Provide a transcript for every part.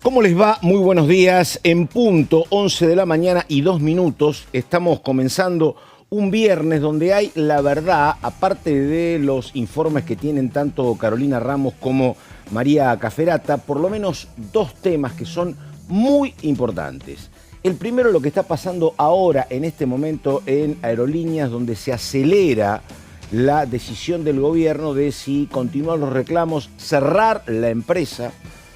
¿Cómo les va? Muy buenos días. En punto, 11 de la mañana y 2 minutos. Estamos comenzando un viernes donde hay, la verdad, aparte de los informes que tienen tanto Carolina Ramos como María Cafferata, por lo menos dos temas que son muy importantes. El primero, lo que está pasando ahora, en este momento, en Aerolíneas, donde se acelera la decisión del gobierno de si continuar los reclamos, cerrar la empresa,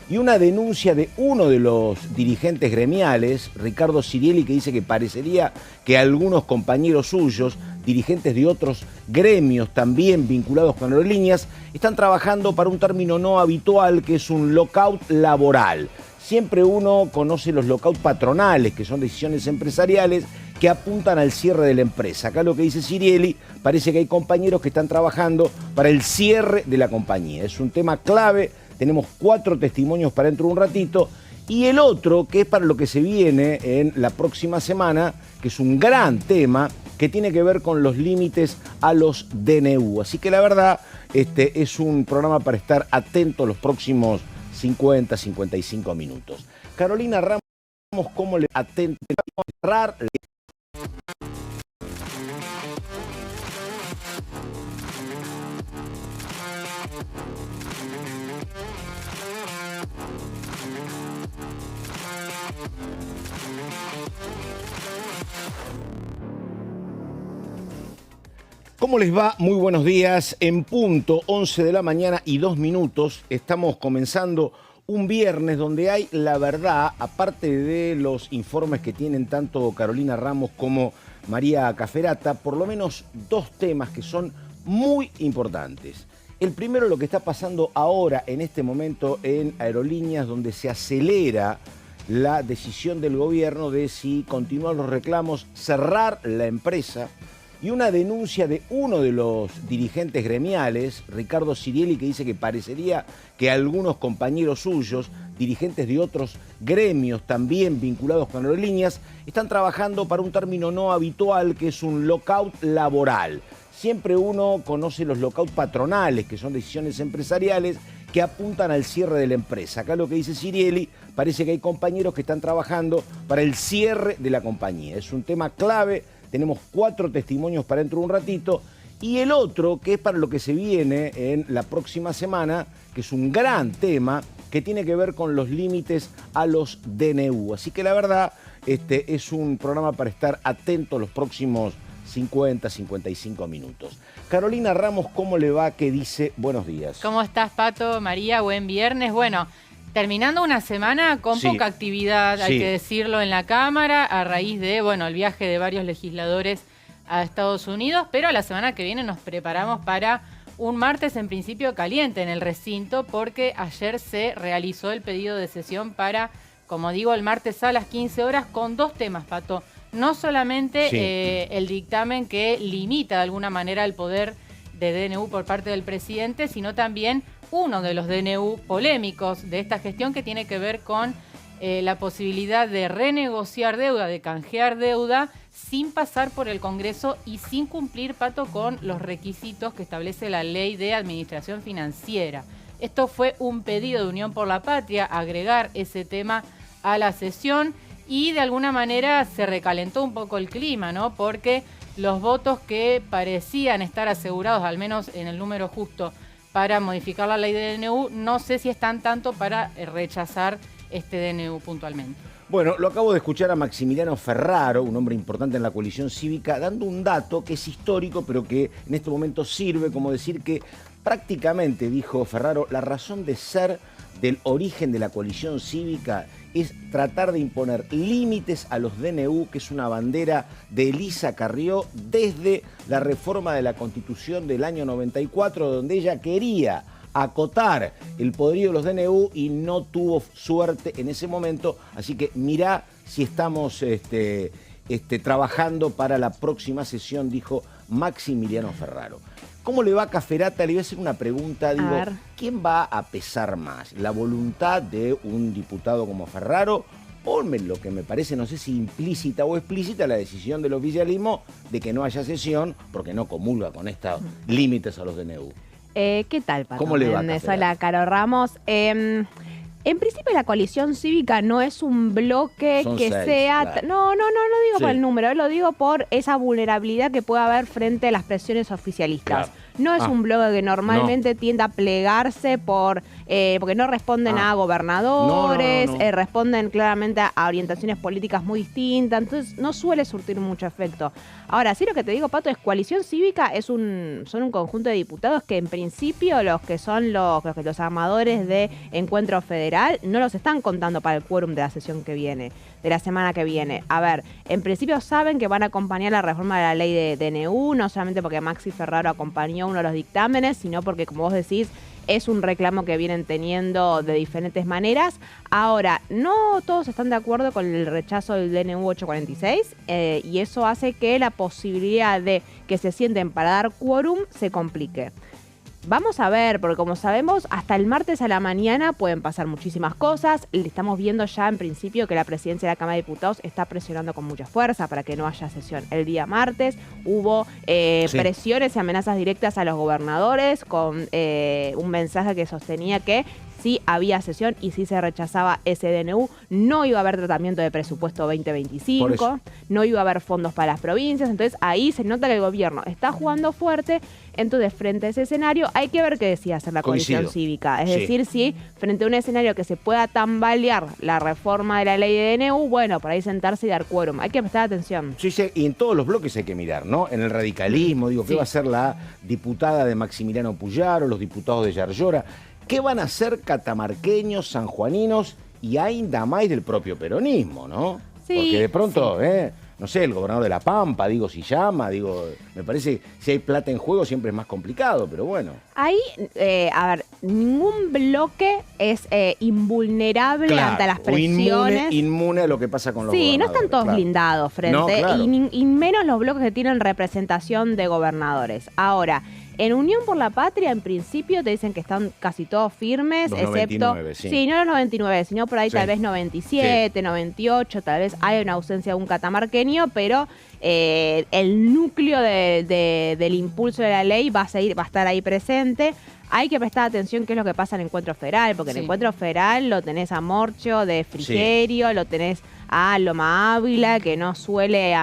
y una denuncia de uno de los dirigentes gremiales, Ricardo Sirielli, que dice que parecería que algunos compañeros suyos, dirigentes de otros gremios también vinculados con Aerolíneas, están trabajando para un término no habitual, que es un lockout laboral. Siempre uno conoce los lockouts patronales, que son decisiones empresariales que apuntan al cierre de la empresa. Acá lo que dice Sirielli, parece que hay compañeros que están trabajando para el cierre de la compañía. Es un tema clave. Tenemos 4 testimonios para dentro de un ratito. Y el otro, que es para lo que se viene en la próxima semana, que es un gran tema, que tiene que ver con los límites a los DNU. Así que la verdad, es un programa para estar atento los próximos 50, 55 minutos. Carolina Ramos, ¿cómo le atento? ¿Cómo les va? Muy buenos días. En punto, 11 de la mañana y 2 minutos. Estamos comenzando un viernes donde hay, la verdad, aparte de los informes que tienen tanto Carolina Ramos como María Cafferata, por lo menos dos temas que son muy importantes. El primero, lo que está pasando ahora, en este momento, en Aerolíneas, donde se acelera la decisión del gobierno de si continuar los reclamos, cerrar la empresa, y una denuncia de uno de los dirigentes gremiales, Ricardo Sirielli, que dice que parecería que algunos compañeros suyos, dirigentes de otros gremios también vinculados con Aerolíneas, están trabajando para un término no habitual, que es un lockout laboral. Siempre uno conoce los lockouts patronales, que son decisiones empresariales que apuntan al cierre de la empresa. Acá lo que dice Sirielli, parece que hay compañeros que están trabajando para el cierre de la compañía. Es un tema clave. Tenemos 4 testimonios para dentro de un ratito. Y el otro, que es para lo que se viene en la próxima semana, que es un gran tema, que tiene que ver con los límites a los DNU. Así que la verdad, es un programa para estar atento los próximos 50, 55 minutos. Carolina Ramos, ¿cómo le va? ¿Qué dice? Buenos días. ¿Cómo estás, Pato? María, buen viernes. Bueno, terminando una semana con poca actividad, hay que decirlo, en la Cámara, a raíz de, el viaje de varios legisladores a Estados Unidos, pero la semana que viene nos preparamos para un martes en principio caliente en el recinto, porque ayer se realizó el pedido de sesión para, como digo, el martes a las 15 horas con 2 temas, Pato. No solamente el dictamen que limita de alguna manera el poder de DNU por parte del presidente, sino también uno de los DNU polémicos de esta gestión, que tiene que ver con la posibilidad de renegociar deuda, de canjear deuda, sin pasar por el Congreso y sin cumplir, Pato, con los requisitos que establece la Ley de Administración Financiera. Esto fue un pedido de Unión por la Patria, agregar ese tema a la sesión, y de alguna manera se recalentó un poco el clima, ¿no? Porque los votos que parecían estar asegurados, al menos en el número justo, para modificar la ley de DNU, no sé si están tanto para rechazar este DNU puntualmente. Bueno, lo acabo de escuchar a Maximiliano Ferraro, un hombre importante en la coalición cívica, dando un dato que es histórico, pero que en este momento sirve como decir que prácticamente, dijo Ferraro, la razón de ser del origen de la coalición cívica es tratar de imponer límites a los DNU, que es una bandera de Elisa Carrió desde la reforma de la Constitución del año 94, donde ella quería acotar el poderío de los DNU y no tuvo suerte en ese momento. Así que mirá si estamos trabajando para la próxima sesión, dijo Maximiliano Ferraro. ¿Cómo le va a Cafferata? Le voy a hacer una pregunta. Digo, ¿quién va a pesar más? ¿La voluntad de un diputado como Ferraro o lo que me parece, no sé si implícita o explícita, la decisión del oficialismo de que no haya sesión porque no comulga con estos límites a los DNU. ¿Qué tal, Pato? ¿Cómo le va, Hola, Caro Ramos. En principio la coalición cívica no es un bloque Son que 6, sea... claro. No lo digo Sí. por el número, lo digo por esa vulnerabilidad que puede haber frente a las presiones oficialistas. Claro. No es un bloque que normalmente tiende a plegarse porque no responden a gobernadores, No. responden claramente a orientaciones políticas muy distintas, entonces no suele surtir mucho efecto. Ahora, sí lo que te digo, Pato, es coalición cívica, son un conjunto de diputados que en principio los que son los armadores de Encuentro Federal no los están contando para el quórum de la sesión que viene, de la semana que viene. A ver, en principio saben que van a acompañar la reforma de la ley de DNU, no solamente porque Maxi Ferraro acompañó uno de los dictámenes, sino porque, como vos decís, es un reclamo que vienen teniendo de diferentes maneras. Ahora, no todos están de acuerdo con el rechazo del DNU 846 y eso hace que la posibilidad de que se sienten para dar quórum se complique. Vamos a ver, porque como sabemos, hasta el martes a la mañana pueden pasar muchísimas cosas. Estamos viendo ya en principio que la presidencia de la Cámara de Diputados está presionando con mucha fuerza para que no haya sesión. El día martes hubo presiones y amenazas directas a los gobernadores con un mensaje que sostenía que sí había sesión y sí se rechazaba ese DNU, no iba a haber tratamiento de presupuesto 2025, no iba a haber fondos para las provincias, entonces ahí se nota que el gobierno está jugando fuerte, entonces frente a ese escenario hay que ver qué decide hacer la coalición cívica, es decir, si frente a un escenario que se pueda tambalear la reforma de la ley de DNU, bueno, por ahí sentarse y dar quórum, hay que prestar atención. Sí, y en todos los bloques hay que mirar, ¿no? En el radicalismo, digo, ¿qué va a hacer la diputada de Maximiliano Puyaro, los diputados de Yarlora? ¿Qué van a hacer catamarqueños, sanjuaninos y ainda más del propio peronismo, no? Sí, porque de pronto, no sé, el gobernador de La Pampa, digo, si llama, digo, me parece que si hay plata en juego siempre es más complicado, pero bueno. Ahí, a ver, ningún bloque es invulnerable ante las presiones. Inmune a lo que pasa con los gobernadores. Sí, no están todos blindados frente, y menos los bloques que tienen representación de gobernadores. Ahora, en Unión por la Patria, en principio, te dicen que están casi todos firmes, los excepto... 99, sí, no los 99, sino por ahí tal vez 97, 98, tal vez hay una ausencia de un catamarqueño, pero el núcleo del impulso de la ley va a estar ahí presente. Hay que prestar atención qué es lo que pasa en el Encuentro Federal, porque en el Encuentro Federal lo tenés a Morcho de Frigerio, lo tenés a Loma Ávila, que no suele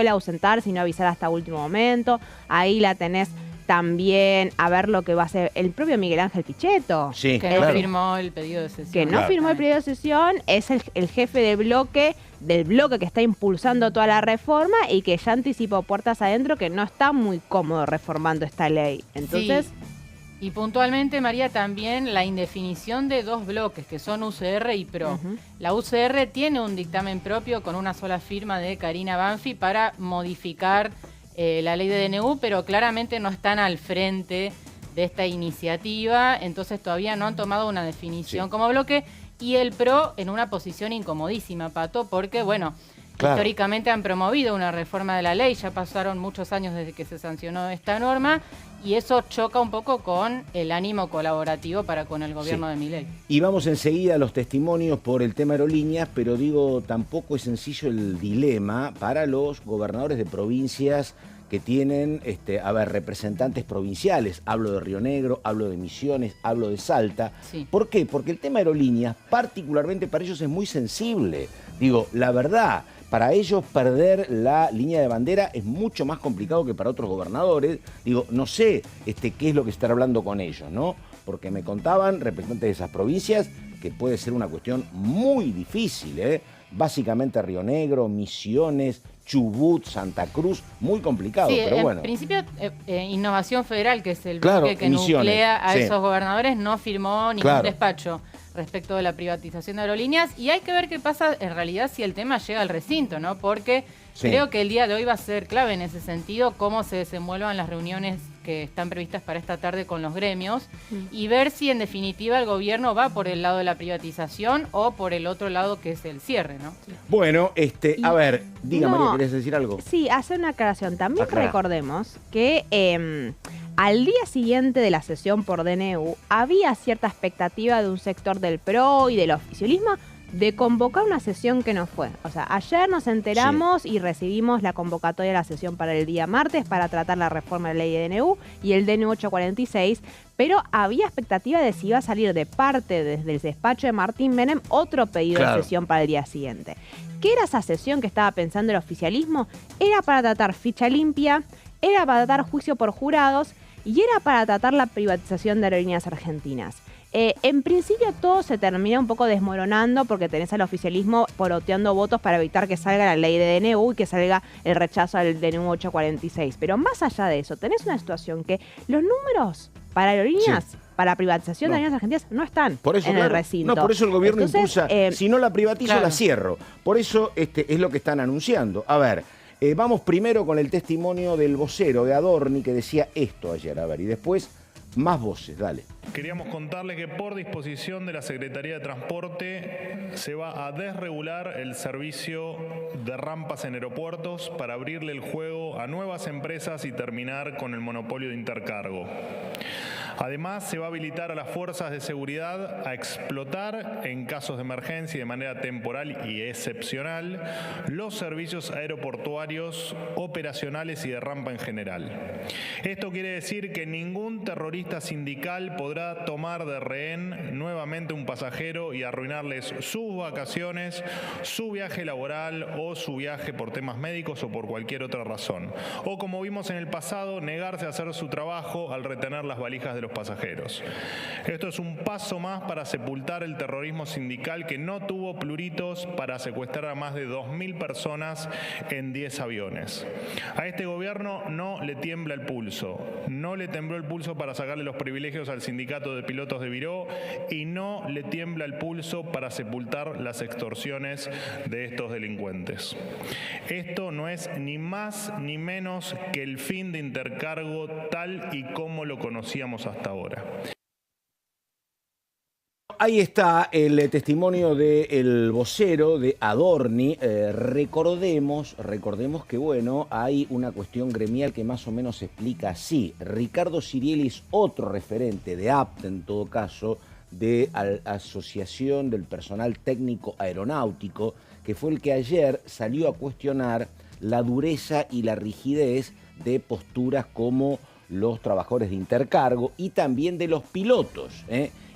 ausentar, sino avisar hasta último momento. Ahí la tenés también a ver lo que va a hacer el propio Miguel Ángel Pichetto. Sí, que no firmó el pedido de sesión. Que no firmó el pedido de sesión, es el jefe del bloque que está impulsando toda la reforma y que ya anticipó puertas adentro que no está muy cómodo reformando esta ley. Entonces... Sí. Y puntualmente, María, también la indefinición de dos bloques, que son UCR y PRO. La UCR tiene un dictamen propio con una sola firma de Karina Banfi para modificar la ley de DNU, pero claramente no están al frente de esta iniciativa, entonces todavía no han tomado una definición como bloque, y el PRO en una posición incomodísima, Pato, porque, bueno, históricamente han promovido una reforma de la ley, ya pasaron muchos años desde que se sancionó esta norma, y eso choca un poco con el ánimo colaborativo para con el gobierno de Milei. Y vamos enseguida a los testimonios por el tema aerolíneas, pero digo, tampoco es sencillo el dilema para los gobernadores de provincias que tienen, representantes provinciales. Hablo de Río Negro, hablo de Misiones, hablo de Salta. ¿Por qué? Porque el tema aerolíneas, particularmente para ellos, es muy sensible. Digo, la verdad, para ellos perder la línea de bandera es mucho más complicado que para otros gobernadores. Digo, no sé qué es lo que estar hablando con ellos, ¿no? Porque me contaban representantes de esas provincias que puede ser una cuestión muy difícil, Básicamente Río Negro, Misiones, Chubut, Santa Cruz, muy complicado, pero bueno. En principio, Innovación Federal, que es el bloque que nuclea a esos gobernadores, no firmó ningún despacho respecto de la privatización de aerolíneas, y hay que ver qué pasa en realidad si el tema llega al recinto, ¿no? Porque creo que el día de hoy va a ser clave en ese sentido, cómo se desenvuelvan las reuniones que están previstas para esta tarde con los gremios, y ver si en definitiva el gobierno va por el lado de la privatización o por el otro lado que es el cierre, ¿no? Bueno, a ver, diga María, ¿querés decir algo? Sí, hacer una aclaración. También recordemos que al día siguiente de la sesión por DNU había cierta expectativa de un sector del PRO y del oficialismo de convocar una sesión que no fue. O sea, ayer nos enteramos y recibimos la convocatoria de la sesión para el día martes para tratar la reforma de la ley de DNU y el DNU 846, pero había expectativa de si iba a salir de parte desde el despacho de Martín Menem otro pedido de sesión para el día siguiente. ¿Qué era esa sesión que estaba pensando el oficialismo? Era para tratar ficha limpia, era para tratar juicio por jurados y era para tratar la privatización de Aerolíneas Argentinas. En principio todo se termina un poco desmoronando porque tenés al oficialismo poroteando votos para evitar que salga la ley de DNU y que salga el rechazo al DNU 846. Pero más allá de eso, tenés una situación que los números para aerolíneas, para privatización de aerolíneas argentinas, no están en el recinto. No, por eso el gobierno impulsa, si no la privatizo, la cierro. Por eso es lo que están anunciando. A ver, vamos primero con el testimonio del vocero de Adorni que decía esto ayer. A ver, y después más voces, dale. Queríamos contarles que por disposición de la Secretaría de Transporte se va a desregular el servicio de rampas en aeropuertos para abrirle el juego a nuevas empresas y terminar con el monopolio de Intercargo. Además, se va a habilitar a las fuerzas de seguridad a explotar en casos de emergencia y de manera temporal y excepcional los servicios aeroportuarios, operacionales y de rampa en general. Esto quiere decir que ningún terrorista sindical podrá tomar de rehén nuevamente un pasajero y arruinarles sus vacaciones, su viaje laboral o su viaje por temas médicos o por cualquier otra razón. O como vimos en el pasado, negarse a hacer su trabajo al retener las valijas de los pasajeros. Esto es un paso más para sepultar el terrorismo sindical que no tuvo pluritos para secuestrar a más de 2.000 personas en 10 aviones. A este gobierno no le tiembla el pulso. No le tembló el pulso para sacarle los privilegios al sindicato de pilotos de Viró y no le tiembla el pulso para sepultar las extorsiones de estos delincuentes. Esto no es ni más ni menos que el fin de Intercargo tal y como lo conocíamos hasta ahora. Ahí está el testimonio del vocero de Adorni. Recordemos que, bueno, hay una cuestión gremial que más o menos se explica así. Ricardo Sirielli es otro referente de APT, en todo caso, de la Asociación del Personal Técnico Aeronáutico, que fue el que ayer salió a cuestionar la dureza y la rigidez de posturas como los trabajadores de Intercargo y también de los pilotos,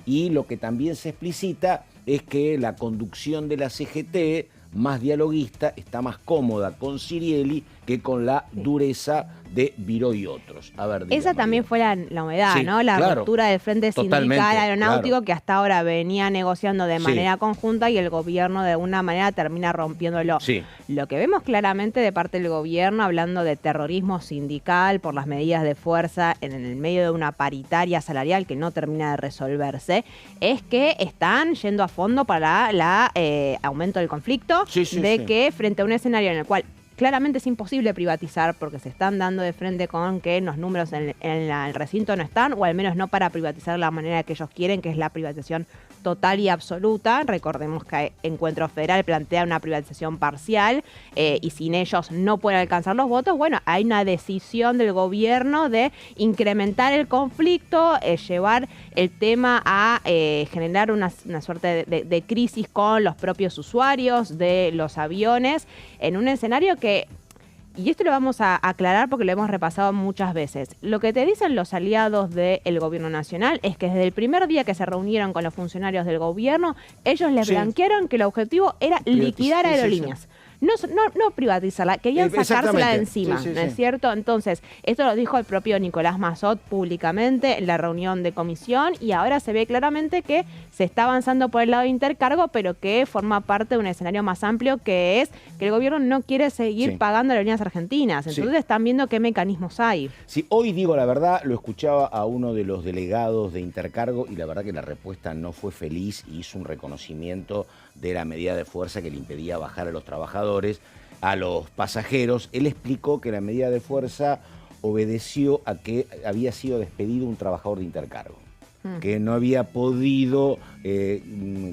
Y lo que también se explicita es que la conducción de la CGT, más dialoguista, está más cómoda con Sirielli que con la dureza de Viró y otros. A ver, esa también fue la novedad, ¿no? La ruptura del Frente Sindical Aeronáutico que hasta ahora venía negociando de manera conjunta y el gobierno de alguna manera termina rompiéndolo. Lo que vemos claramente de parte del gobierno, hablando de terrorismo sindical por las medidas de fuerza en el medio de una paritaria salarial que no termina de resolverse, es que están yendo a fondo para el aumento del conflicto, que frente a un escenario en el cual claramente es imposible privatizar porque se están dando de frente con que los números en el recinto no están, o al menos no para privatizar de la manera que ellos quieren, que es la privatización total y absoluta. Recordemos que Encuentro Federal plantea una privatización parcial y sin ellos no pueden alcanzar los votos. Bueno, hay una decisión del gobierno de incrementar el conflicto, llevar el tema a generar una suerte de crisis con los propios usuarios de los aviones en un escenario que, y esto lo vamos a aclarar porque lo hemos repasado muchas veces, lo que te dicen los aliados del gobierno nacional es que desde el primer día que se reunieron con los funcionarios del gobierno, ellos les blanquearon que el objetivo era liquidar aerolíneas. No privatizarla, querían sacársela de encima, ¿no es cierto? Entonces, esto lo dijo el propio Nicolás Massot públicamente en la reunión de comisión y ahora se ve claramente que se está avanzando por el lado de Intercargo, pero que forma parte de un escenario más amplio que es que el gobierno no quiere seguir pagando aerolíneas argentinas. Entonces están viendo qué mecanismos hay. Sí, hoy digo la verdad, lo escuchaba a uno de los delegados de Intercargo y la verdad que la respuesta no fue feliz y hizo un reconocimiento de la medida de fuerza que le impedía bajar a los trabajadores, a los pasajeros. Él explicó que la medida de fuerza obedeció a que había sido despedido un trabajador de Intercargo, que no había podido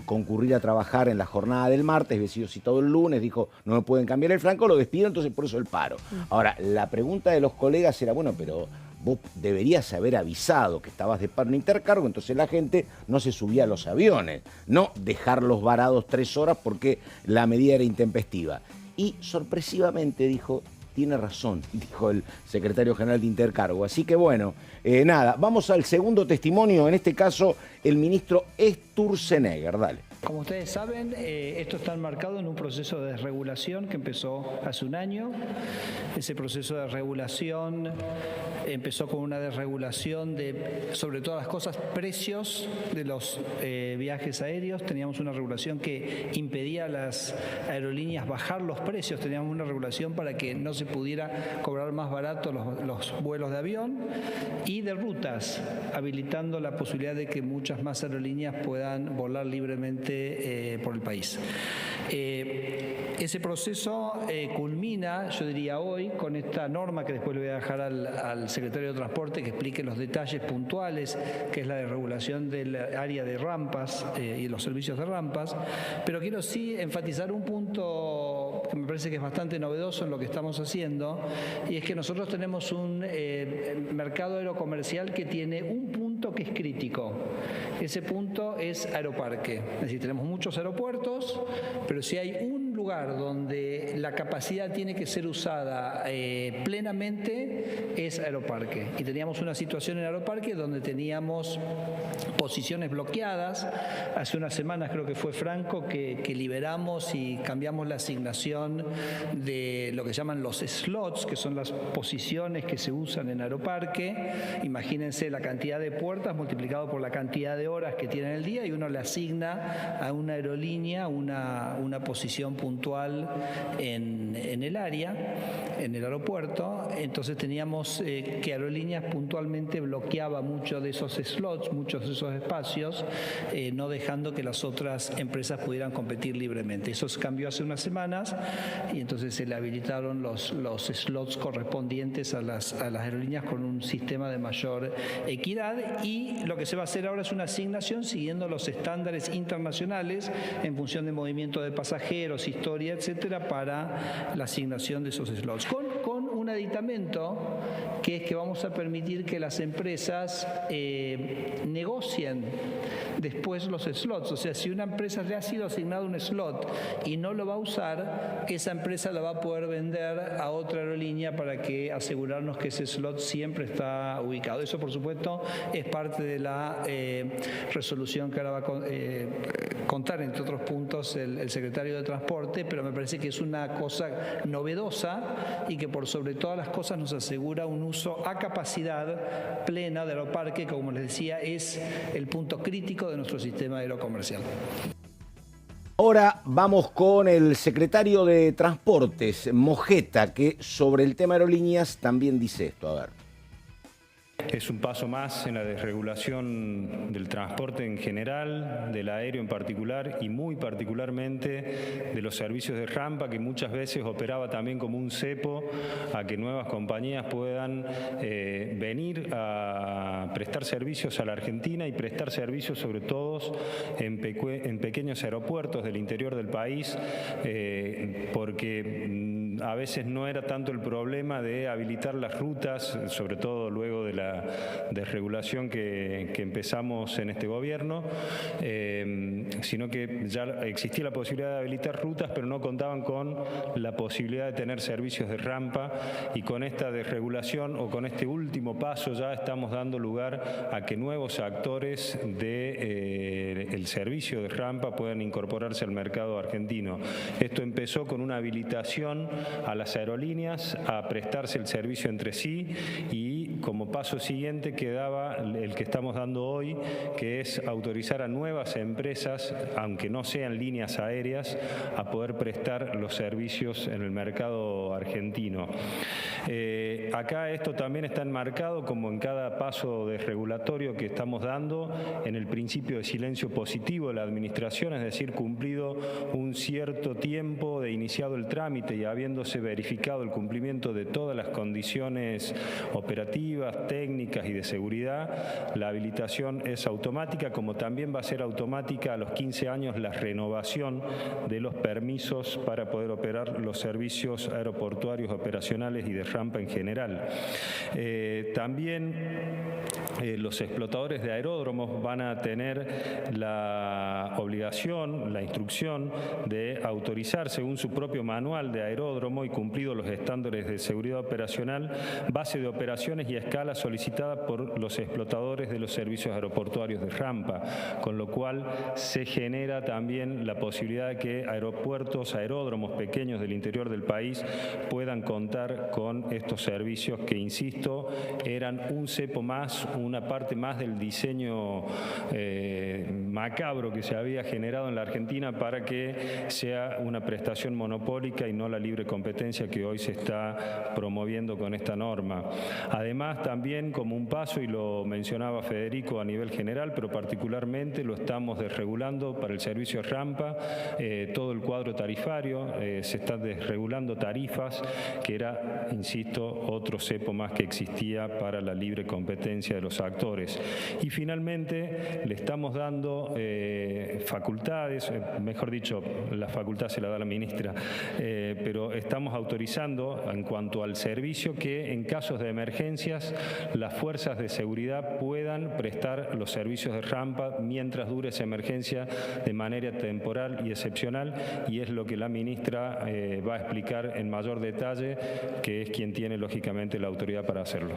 concurrir a trabajar en la jornada del martes, había sido citado el lunes, dijo, no me pueden cambiar el franco, lo despido, entonces por eso el paro. Ahora, la pregunta de los colegas era, bueno, pero vos deberías haber avisado que estabas de paro en Intercargo, entonces la gente no se subía a los aviones, no dejarlos varados 3 horas porque la medida era intempestiva. Y sorpresivamente dijo, tiene razón, dijo el secretario general de Intercargo. Así que bueno, nada, vamos al segundo testimonio, en este caso el ministro Sturzenegger, dale. Como ustedes saben, esto está enmarcado en un proceso de desregulación que empezó hace un año. Ese proceso de regulación empezó con una desregulación de, sobre todas las cosas, precios de los viajes aéreos. Teníamos una regulación que impedía a las aerolíneas bajar los precios. Teníamos una regulación para que no se pudiera cobrar más barato los vuelos de avión y de rutas, habilitando la posibilidad de que muchas más aerolíneas puedan volar libremente por el país. Ese proceso culmina, yo diría hoy, con esta norma que después le voy a dejar al secretario de Transporte que explique los detalles puntuales, que es la de regulación del área de rampas y los servicios de rampas. Pero quiero sí enfatizar un punto que me parece que es bastante novedoso en lo que estamos haciendo, y es que nosotros tenemos un mercado aerocomercial que tiene un punto que es crítico. Ese punto es Aeroparque. Es decir, tenemos muchos aeropuertos, pero si hay un lugar donde la capacidad tiene que ser usada plenamente es Aeroparque. Y teníamos una situación en Aeroparque donde teníamos posiciones bloqueadas. Hace unas semanas, creo que fue Franco, que liberamos y cambiamos la asignación de lo que llaman los slots, que son las posiciones que se usan en Aeroparque. Imagínense la cantidad de puertas multiplicado por la cantidad de horas que tiene en el día, y uno le asigna a una aerolínea una posición puntual en el área, en el aeropuerto. Entonces teníamos que Aerolíneas puntualmente bloqueaba muchos de esos slots, muchos de esos espacios, no dejando que las otras empresas pudieran competir libremente. Eso se cambió hace unas semanas y entonces se le habilitaron los slots correspondientes a las aerolíneas con un sistema de mayor equidad, y lo que se va a hacer ahora es una asignación siguiendo los estándares internacionales en función de movimiento de pasajeros, historia, etcétera, para la asignación de esos slots. Con un aditamento que es que vamos a permitir que las empresas negocien después los slots. O sea, si una empresa le ha sido asignado un slot y no lo va a usar, esa empresa la va a poder vender a otra aerolínea para que asegurarnos que ese slot siempre está ubicado. Eso, por supuesto, es parte de la resolución que ahora va a contar, entre otros puntos, el secretario de Transporte, pero me parece que es una cosa novedosa y que por sobre todas las cosas nos asegura un uso a capacidad plena de Aeroparque, que, como les decía, es el punto crítico de nuestro sistema aerocomercial. Ahora vamos con el secretario de Transportes, Mojeta, que sobre el tema aerolíneas también dice esto. A ver. Es un paso más en la desregulación del transporte en general, del aéreo en particular y muy particularmente de los servicios de rampa, que muchas veces operaba también como un cepo a que nuevas compañías puedan venir a prestar servicios a la Argentina y prestar servicios sobre todo en pequeños aeropuertos del interior del país, porque a veces no era tanto el problema de habilitar las rutas, sobre todo luego de la desregulación que empezamos en este gobierno, sino que ya existía la posibilidad de habilitar rutas, pero no contaban con la posibilidad de tener servicios de rampa, y con esta desregulación o con este último paso ya estamos dando lugar a que nuevos actores del servicio de rampa puedan incorporarse al mercado argentino. Esto empezó con una habilitación a las aerolíneas a prestarse el servicio entre sí, y como paso siguiente quedaba el que estamos dando hoy, que es autorizar a nuevas empresas, aunque no sean líneas aéreas, a poder prestar los servicios en el mercado argentino. Acá esto también está enmarcado, como en cada paso desregulatorio que estamos dando, en el principio de silencio positivo de la administración, es decir, cumplido un cierto tiempo de iniciado el trámite y habiendo habiéndose verificado el cumplimiento de todas las condiciones operativas, técnicas y de seguridad, la habilitación es automática, como también va a ser automática a los 15 años la renovación de los permisos para poder operar los servicios aeroportuarios operacionales y de rampa en general. También los explotadores de aeródromos van a tener la obligación, la instrucción de autorizar según su propio manual de aeródromo y cumplidos los estándares de seguridad operacional, base de operaciones y escala solicitada por los explotadores de los servicios aeroportuarios de rampa, con lo cual se genera también la posibilidad de que aeropuertos, aeródromos pequeños del interior del país puedan contar con estos servicios que, insisto, eran un cepo más, una parte más del diseño macabro que se había generado en la Argentina para que sea una prestación monopólica y no la libre competencia que hoy se está promoviendo con esta norma. Además, también como un paso, y lo mencionaba Federico a nivel general, pero particularmente lo estamos desregulando para el servicio de rampa, todo el cuadro tarifario, se está desregulando tarifas, que era, insisto, otro cepo más que existía para la libre competencia de los actores. Y finalmente le estamos dando facultades, mejor dicho, la facultad se la da la ministra, pero estamos autorizando en cuanto al servicio que en casos de emergencias las fuerzas de seguridad puedan prestar los servicios de rampa mientras dure esa emergencia de manera temporal y excepcional, y es lo que la ministra va a explicar en mayor detalle, que es quien tiene lógicamente la autoridad para hacerlo.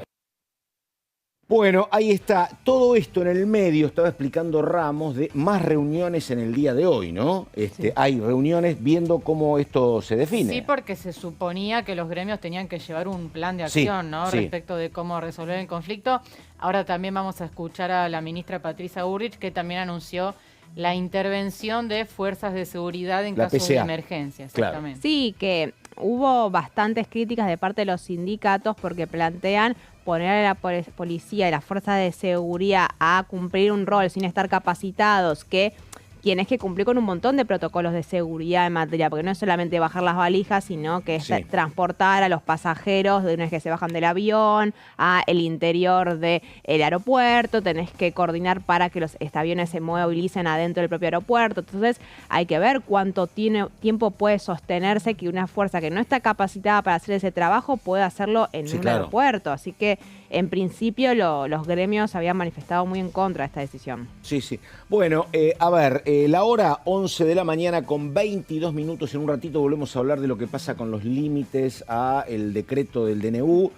Bueno, ahí está. Todo esto en el medio, estaba explicando Ramos, de más reuniones en el día de hoy, ¿no? Sí. Hay reuniones viendo cómo esto se define. Sí, porque se suponía que los gremios tenían que llevar un plan de acción, Sí, ¿no? sí. Respecto de cómo resolver el conflicto. Ahora también vamos a escuchar a la ministra Patricia Bullrich, que también anunció la intervención de fuerzas de seguridad en La casos PCA. de emergencia. Claro. Exactamente. Sí, que hubo bastantes críticas de parte de los sindicatos porque plantean poner a la policía y las fuerzas de seguridad a cumplir un rol sin estar capacitados, que tienes que cumplir con un montón de protocolos de seguridad en materia, porque no es solamente bajar las valijas, sino que es transportar a los pasajeros de una vez que se bajan del avión a el interior del aeropuerto, tenés que coordinar para que los aviones se movilicen adentro del propio aeropuerto. Entonces hay que ver cuánto tiempo puede sostenerse que una fuerza que no está capacitada para hacer ese trabajo pueda hacerlo en un aeropuerto. Así que en principio los gremios habían manifestado muy en contra de esta decisión. Sí, sí. Bueno, a ver, la hora 11 de la mañana con 22 minutos. En un ratito volvemos a hablar de lo que pasa con los límites a el decreto del DNU,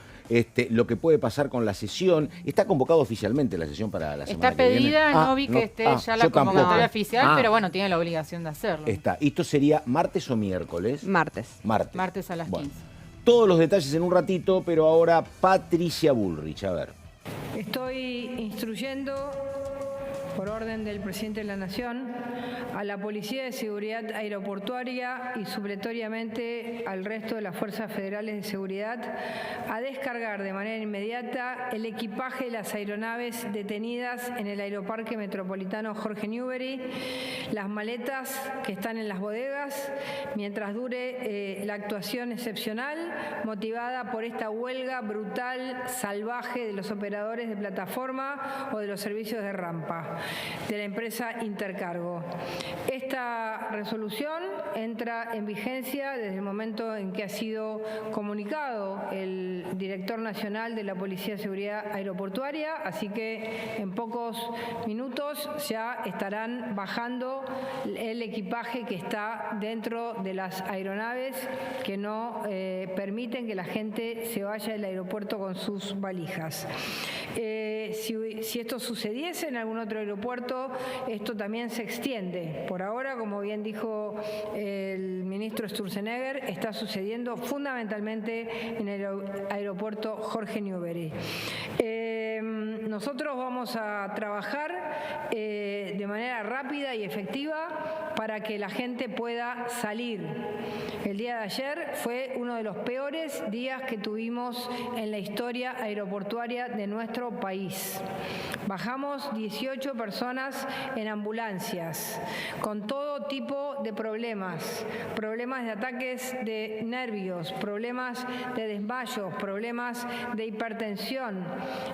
lo que puede pasar con la sesión. Está convocado oficialmente la sesión para la semana que viene. Está pedida, no vi que esté ya la convocatoria oficial, pero bueno, tiene la obligación de hacerlo. Está. ¿Esto sería martes o miércoles? Martes. Martes a las 15. Todos los detalles en un ratito, pero ahora Patricia Bullrich, a ver. Estoy instruyendo, por orden del presidente de la Nación, a la Policía de Seguridad Aeroportuaria y supletoriamente al resto de las Fuerzas Federales de Seguridad a descargar de manera inmediata el equipaje de las aeronaves detenidas en el Aeroparque Metropolitano Jorge Newbery, las maletas que están en las bodegas, mientras dure la actuación excepcional motivada por esta huelga brutal, salvaje de los operadores de plataforma o de los servicios de rampa de la empresa Intercargo. Esta resolución entra en vigencia desde el momento en que ha sido comunicado el director nacional de la Policía de Seguridad Aeroportuaria, así que en pocos minutos ya estarán bajando el equipaje que está dentro de las aeronaves que no permiten que la gente se vaya del aeropuerto con sus valijas. Si esto sucediese en algún otro aeropuerto, esto también se extiende. Por ahora, como bien dijo el ministro Sturzenegger, está sucediendo fundamentalmente en el aeropuerto Jorge Newbery. nosotros vamos a trabajar de manera rápida y efectiva para que la gente pueda salir. El día de ayer fue uno de los peores días que tuvimos en la historia aeroportuaria de nuestro país. Bajamos 18 personas en ambulancias, con todo tipo de problemas de ataques de nervios, problemas de desmayos, problemas de hipertensión,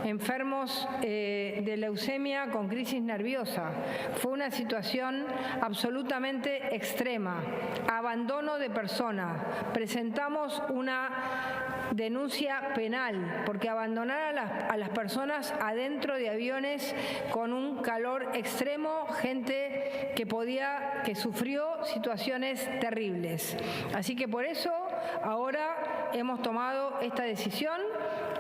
enfermos de leucemia con crisis nerviosa. Fue una situación absolutamente extrema. Abandono de persona. Presentamos una denuncia penal porque abandonar a las personas adentro de aviones con un calor extremo, gente que sufrió situaciones terribles. Así que por eso ahora hemos tomado esta decisión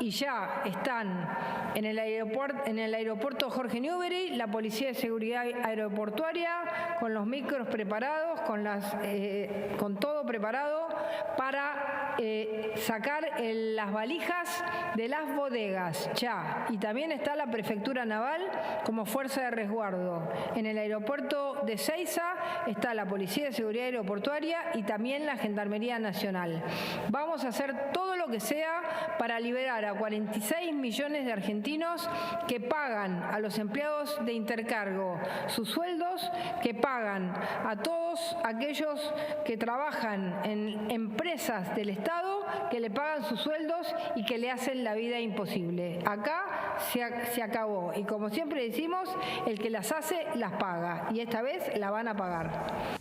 y ya están en el aeropuerto Jorge Newbery la Policía de Seguridad Aeroportuaria con los micros preparados, con todo preparado para sacar las valijas de las bodegas ya. Y también está la Prefectura Naval como fuerza de resguardo. En el aeropuerto de Seiza está la Policía de Seguridad Aeroportuaria y también la Gendarmería Nacional. Vamos a hacer todo lo que sea para liberar a 46 millones de argentinos que pagan a los empleados de Intercargo sus sueldos, que pagan a todos aquellos que trabajan en empresas del Estado, que le pagan sus sueldos y que le hacen la vida imposible. Acá se acabó y como siempre decimos, el que las hace las paga y esta vez la van a pagar.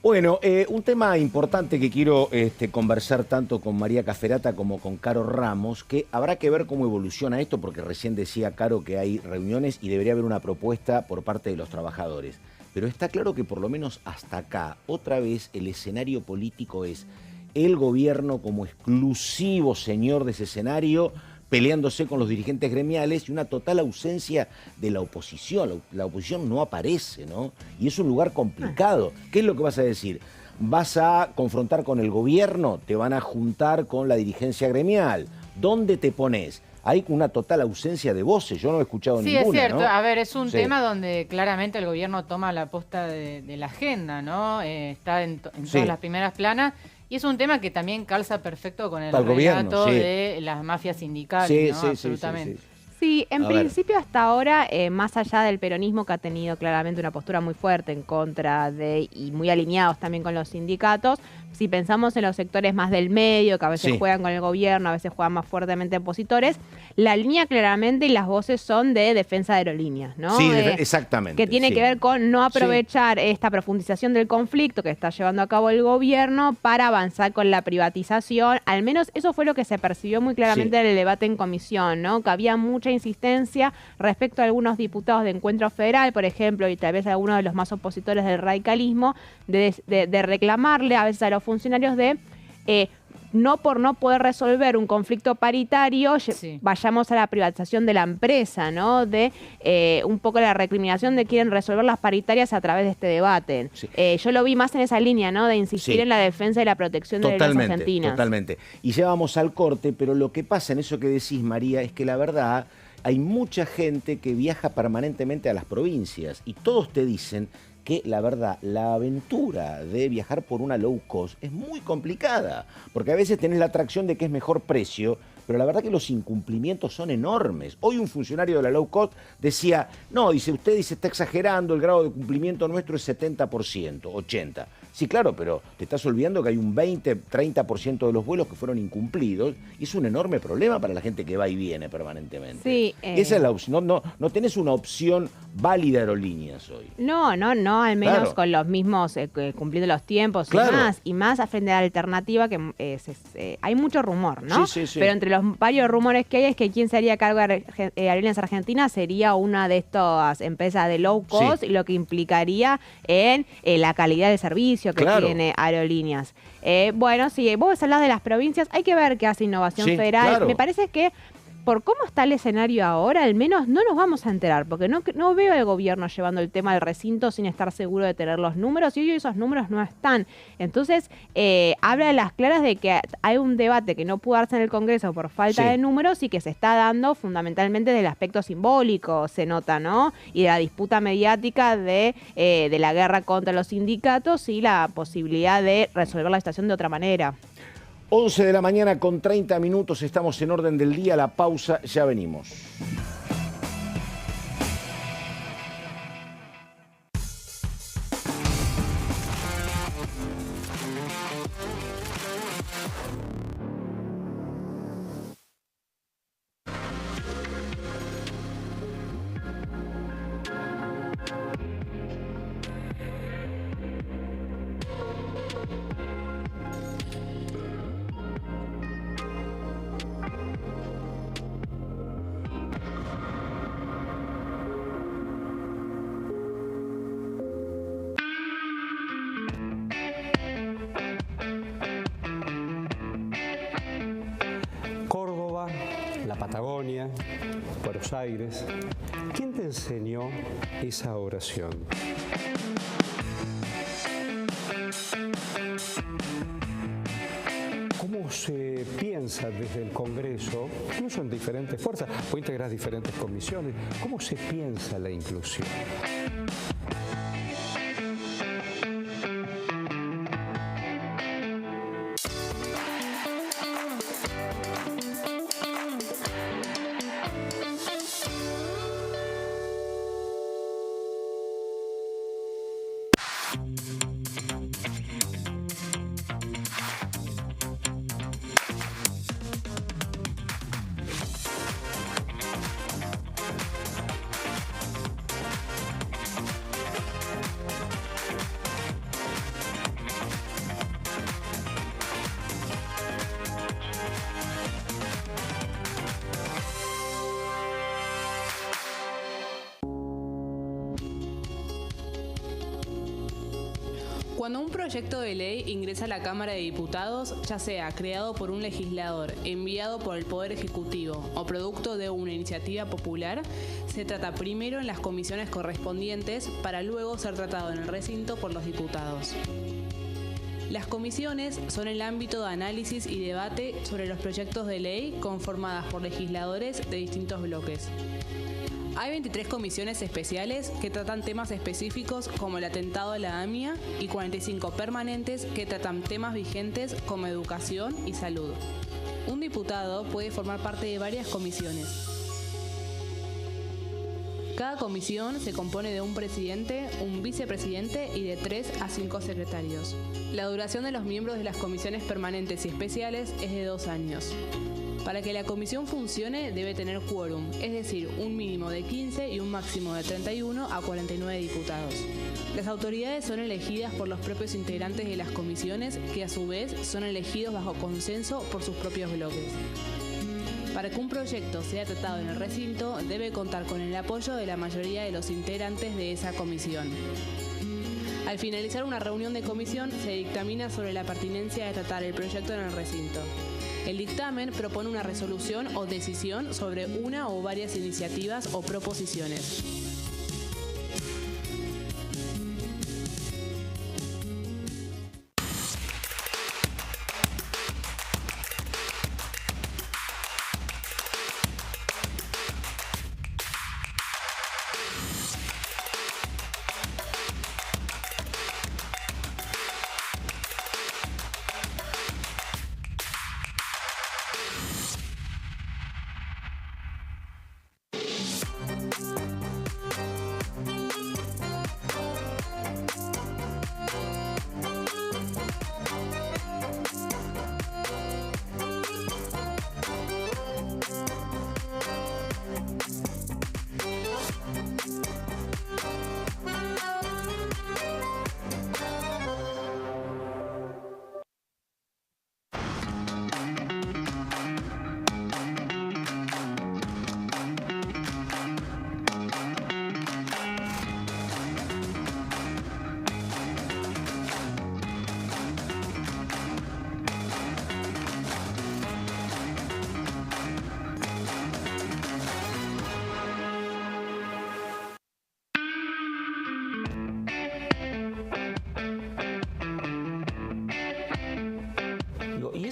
Bueno, un tema importante que quiero conversar tanto con María Cafferata como con Caro Ramos, que habrá que ver cómo evoluciona esto, porque recién decía Caro que hay reuniones y debería haber una propuesta por parte de los trabajadores. Pero está claro que por lo menos hasta acá, otra vez el escenario político es el gobierno como exclusivo señor de ese escenario, peleándose con los dirigentes gremiales y una total ausencia de la oposición. La oposición no aparece, ¿no? Y es un lugar complicado. ¿Qué es lo que vas a decir? ¿Vas a confrontar con el gobierno? ¿Te van a juntar con la dirigencia gremial? ¿Dónde te pones? Hay una total ausencia de voces, yo no he escuchado ninguna. Sí, es cierto. ¿No? A ver, es un tema donde claramente el gobierno toma la posta de la agenda, ¿no? Está en todas las primeras planas. Y es un tema que también calza perfecto con el relato de las mafias sindicales, ¿no? Absolutamente. Sí, en principio hasta ahora, más allá del peronismo que ha tenido claramente una postura muy fuerte en contra de, y muy alineados también con los sindicatos, si pensamos en los sectores más del medio, que a veces juegan con el gobierno, a veces juegan más fuertemente opositores, la línea claramente y las voces son de defensa de aerolíneas, ¿no? Sí, exactamente. Que tiene que ver con no aprovechar esta profundización del conflicto que está llevando a cabo el gobierno para avanzar con la privatización. Al menos eso fue lo que se percibió muy claramente en el debate en comisión, ¿no? Que había mucha insistencia respecto a algunos diputados de Encuentro Federal, por ejemplo, y tal vez algunos de los más opositores del radicalismo, de reclamarle a veces a los funcionarios de no por no poder resolver un conflicto paritario, vayamos a la privatización de la empresa, ¿no? De un poco la recriminación de quieren resolver las paritarias a través de este debate. Yo lo vi más en esa línea, ¿no? De insistir en la defensa y la protección de las argentinas. Totalmente. Y ya vamos al corte, pero lo que pasa en eso que decís, María, es que la verdad hay mucha gente que viaja permanentemente a las provincias y todos te dicen que la verdad, la aventura de viajar por una low cost es muy complicada, porque a veces tenés la atracción de que es mejor precio, pero la verdad que los incumplimientos son enormes. Hoy un funcionario de la low cost decía, no, dice, usted dice, está exagerando, el grado de cumplimiento nuestro es 70%, 80%. Sí, claro, pero te estás olvidando que hay un 20, 30% de los vuelos que fueron incumplidos y es un enorme problema para la gente que va y viene permanentemente. Sí, esa es la opción. No tenés una opción válida de aerolíneas hoy. No, al menos con los mismos, cumpliendo los tiempos y más frente a la alternativa que hay mucho rumor, ¿no? Sí. Pero entre los varios rumores que hay es que quien se haría cargo de Aerolíneas Argentinas sería una de estas empresas de low cost, y lo que implicaría en la calidad del servicio que tiene Aerolíneas. Bueno, sí, vos hablás de las provincias, hay que ver qué hace Innovación Federal. Me parece que por cómo está el escenario ahora, al menos no nos vamos a enterar, porque no veo al gobierno llevando el tema del recinto sin estar seguro de tener los números, y hoy esos números no están. Entonces, habla a las claras de que hay un debate que no pudo darse en el Congreso por falta de números y que se está dando fundamentalmente del aspecto simbólico, se nota, ¿no? Y de la disputa mediática de la guerra contra los sindicatos y la posibilidad de resolver la situación de otra manera. 11 de la mañana con 30 minutos, estamos en orden del día, la pausa, ya venimos. Patagonia, Buenos Aires. ¿Quién te enseñó esa oración? ¿Cómo se piensa desde el Congreso, incluso en diferentes fuerzas, o integrar diferentes comisiones, cómo se piensa la inclusión? Cuando un proyecto de ley ingresa a la Cámara de Diputados, ya sea creado por un legislador, enviado por el Poder Ejecutivo o producto de una iniciativa popular, se trata primero en las comisiones correspondientes para luego ser tratado en el recinto por los diputados. Las comisiones son el ámbito de análisis y debate sobre los proyectos de ley conformadas por legisladores de distintos bloques. Hay 23 comisiones especiales que tratan temas específicos como el atentado a la AMIA y 45 permanentes que tratan temas vigentes como educación y salud. Un diputado puede formar parte de varias comisiones. Cada comisión se compone de un presidente, un vicepresidente y de 3 a 5 secretarios. La duración de los miembros de las comisiones permanentes y especiales es de 2 años. Para que la comisión funcione debe tener quórum, es decir, un mínimo de 15 y un máximo de 31 a 49 diputados. Las autoridades son elegidas por los propios integrantes de las comisiones, que a su vez son elegidos bajo consenso por sus propios bloques. Para que un proyecto sea tratado en el recinto, debe contar con el apoyo de la mayoría de los integrantes de esa comisión. Al finalizar una reunión de comisión, se dictamina sobre la pertinencia de tratar el proyecto en el recinto. El dictamen propone una resolución o decisión sobre una o varias iniciativas o proposiciones.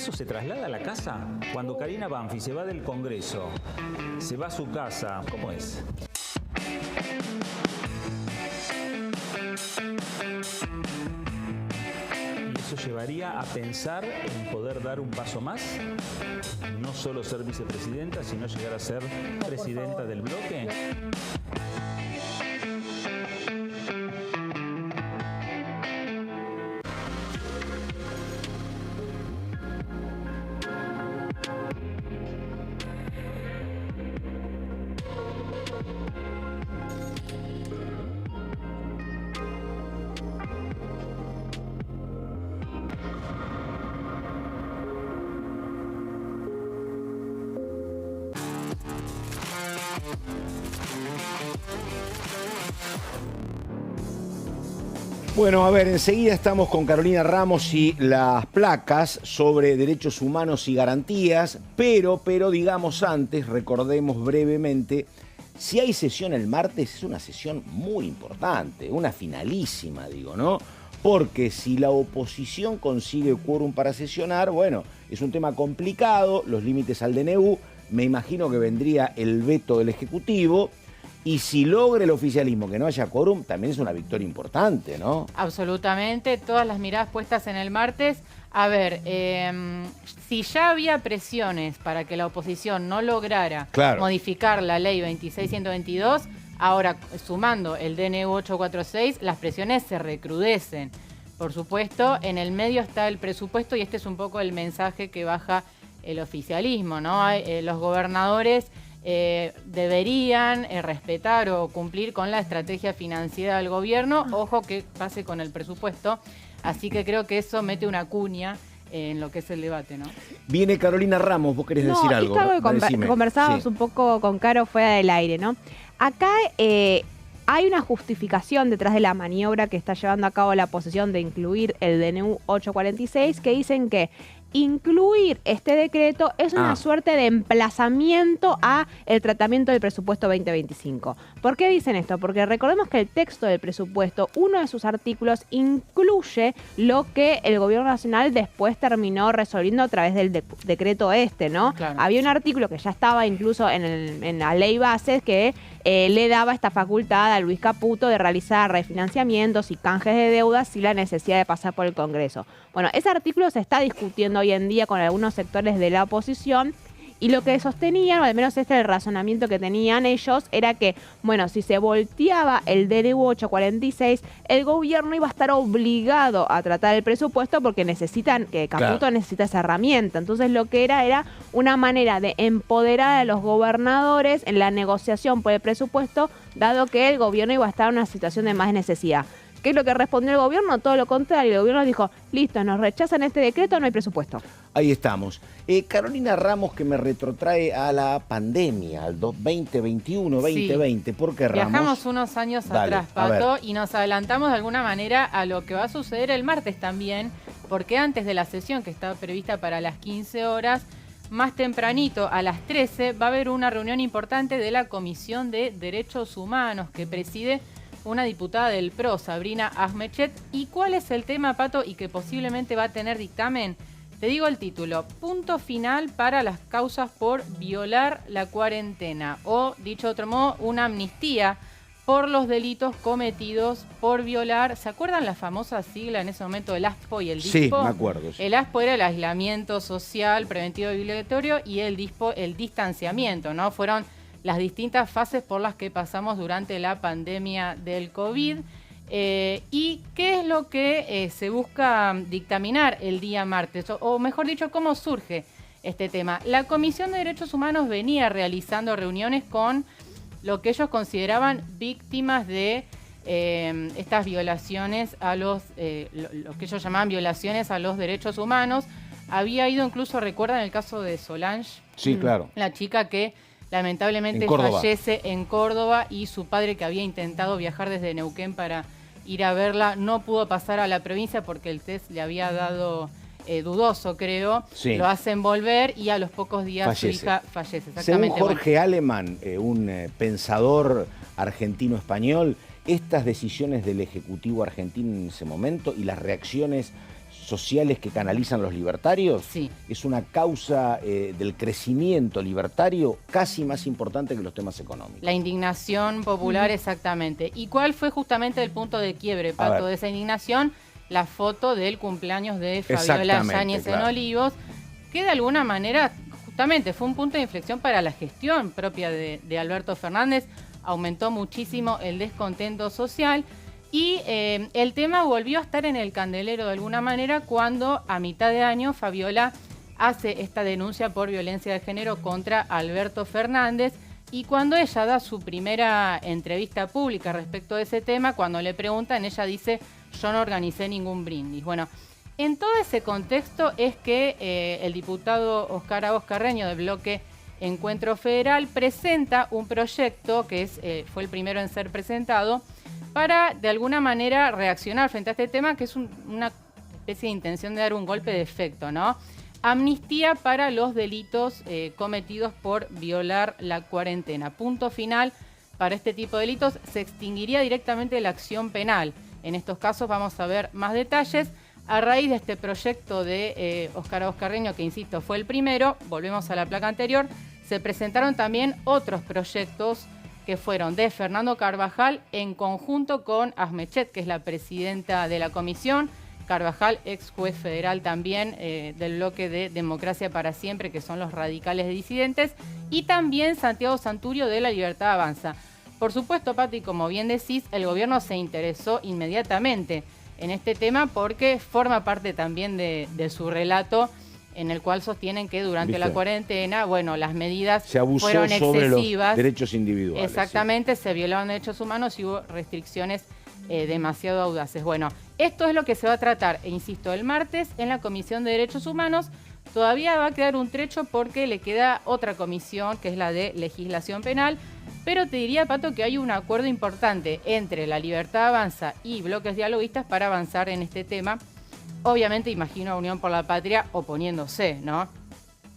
¿Eso se traslada a la casa? Cuando Karina Banfi se va del Congreso, se va a su casa, ¿cómo es? ¿Eso llevaría a pensar en poder dar un paso más? No solo ser vicepresidenta, sino llegar a ser presidenta del bloque. Bueno, a ver, enseguida estamos con Carolina Ramos y las placas sobre derechos humanos y garantías, pero digamos antes, recordemos brevemente, si hay sesión el martes es una sesión muy importante, una finalísima, digo, ¿no? Porque si la oposición consigue quórum para sesionar, bueno, es un tema complicado, los límites al DNU, me imagino que vendría el veto del Ejecutivo. Y si logra el oficialismo que no haya quórum, también es una victoria importante, ¿no? Absolutamente, todas las miradas puestas en el martes. A ver, si ya había presiones para que la oposición no lograra modificar la ley 26.122, ahora sumando el DNU 846, las presiones se recrudecen. Por supuesto, en el medio está el presupuesto y este es un poco el mensaje que baja el oficialismo, ¿no? Los gobernadores deberían respetar o cumplir con la estrategia financiera del gobierno. Ojo que pase con el presupuesto. Así que creo que eso mete una cuña en lo que es el debate, ¿no? Viene Carolina Ramos, vos querés decir algo. Esto es algo que conversábamos un poco con Caro fuera del aire, ¿no? Acá hay una justificación detrás de la maniobra que está llevando a cabo la oposición de incluir el DNU 846, que dicen que incluir este decreto es una suerte de emplazamiento a el tratamiento del presupuesto 2025. ¿Por qué dicen esto? Porque recordemos que el texto del presupuesto, uno de sus artículos, incluye lo que el gobierno nacional después terminó resolviendo a través del decreto ¿no? Claro. Había un artículo que ya estaba incluso en la ley bases que le daba esta facultad a Luis Caputo de realizar refinanciamientos y canjes de deudas sin la necesidad de pasar por el Congreso. Bueno, ese artículo se está discutiendo hoy en día con algunos sectores de la oposición y lo que sostenían, o al menos este es el razonamiento que tenían ellos, era que, bueno, si se volteaba el DNU 846, el gobierno iba a estar obligado a tratar el presupuesto porque Caputo necesita esa herramienta. Entonces lo que era una manera de empoderar a los gobernadores en la negociación por el presupuesto, dado que el gobierno iba a estar en una situación de más necesidad. ¿Qué es lo que respondió el gobierno? Todo lo contrario. El gobierno dijo, listo, nos rechazan este decreto, no hay presupuesto. Ahí estamos. Carolina Ramos, que me retrotrae a la pandemia, al 2021, 2020. ¿Por qué, Ramos? Viajamos unos años atrás, Pato, y nos adelantamos de alguna manera a lo que va a suceder el martes también, porque antes de la sesión que estaba prevista para las 15 horas, más tempranito, a las 13, va a haber una reunión importante de la Comisión de Derechos Humanos que preside una diputada del PRO, Sabrina Ahmechet. ¿Y cuál es el tema, Pato, y que posiblemente va a tener dictamen? Te digo el título: punto final para las causas por violar la cuarentena. O, dicho de otro modo, una amnistía por los delitos cometidos por violar. ¿Se acuerdan la famosa sigla en ese momento, el ASPO y el DISPO? Sí, me acuerdo. Sí. El ASPO era el aislamiento social, preventivo y obligatorio, y el DISPO el distanciamiento, ¿no? Fueron las distintas fases por las que pasamos durante la pandemia del COVID. ¿Y qué es lo que se busca dictaminar el día martes? O mejor dicho, ¿cómo surge este tema? La Comisión de Derechos Humanos venía realizando reuniones con lo que ellos consideraban víctimas de estas violaciones a lo que ellos llamaban violaciones a los derechos humanos. Había ido incluso, ¿recuerdan el caso de Solange? Sí, claro. La chica que lamentablemente fallece en Córdoba y su padre, que había intentado viajar desde Neuquén para ir a verla, no pudo pasar a la provincia porque el test le había dado dudoso, creo. Sí. Lo hacen volver y a los pocos días su hija fallece. Según Jorge Alemán, un pensador argentino-español, estas decisiones del Ejecutivo argentino en ese momento y las reacciones sociales que canalizan los libertarios, sí, es una causa del crecimiento libertario casi más importante que los temas económicos. La indignación popular, exactamente. ¿Y cuál fue justamente el punto de quiebre, Pato, de esa indignación? La foto del cumpleaños de Fabiola Yáñez en Olivos, que de alguna manera justamente fue un punto de inflexión para la gestión propia de Alberto Fernández. Aumentó muchísimo el descontento social y el tema volvió a estar en el candelero de alguna manera cuando a mitad de año Fabiola hace esta denuncia por violencia de género contra Alberto Fernández, y cuando ella da su primera entrevista pública respecto de ese tema, cuando le preguntan, ella dice: yo no organicé ningún brindis. Bueno, en todo ese contexto es que el diputado Óscar Agos Carreño del bloque Encuentro Federal presenta un proyecto que fue el primero en ser presentado para de alguna manera reaccionar frente a este tema, que es una especie de intención de dar un golpe de efecto, ¿no? Amnistía para los delitos cometidos por violar la cuarentena. Punto final para este tipo de delitos. Se extinguiría directamente la acción penal. En estos casos vamos a ver más detalles. A raíz de este proyecto de Óscar Agos Carreño, que insisto fue el primero, volvemos a la placa anterior, se presentaron también otros proyectos que fueron de Fernando Carvajal en conjunto con Asmechet, que es la presidenta de la comisión. Carvajal, ex juez federal también del bloque de Democracia para Siempre, que son los radicales disidentes, y también Santiago Santurio de La Libertad Avanza. Por supuesto, Pati, como bien decís, el gobierno se interesó inmediatamente en este tema porque forma parte también de su relato, en el cual sostienen que durante la cuarentena, bueno, las medidas fueron excesivas. Sobre los derechos individuales. Exactamente, se violaron derechos humanos y hubo restricciones demasiado audaces. Bueno, esto es lo que se va a tratar, e insisto, el martes en la Comisión de Derechos Humanos. Todavía va a quedar un trecho porque le queda otra comisión, que es la de Legislación Penal, pero te diría, Pato, que hay un acuerdo importante entre La Libertad Avanza y bloques dialoguistas para avanzar en este tema. Obviamente imagino a Unión por la Patria oponiéndose, ¿no?,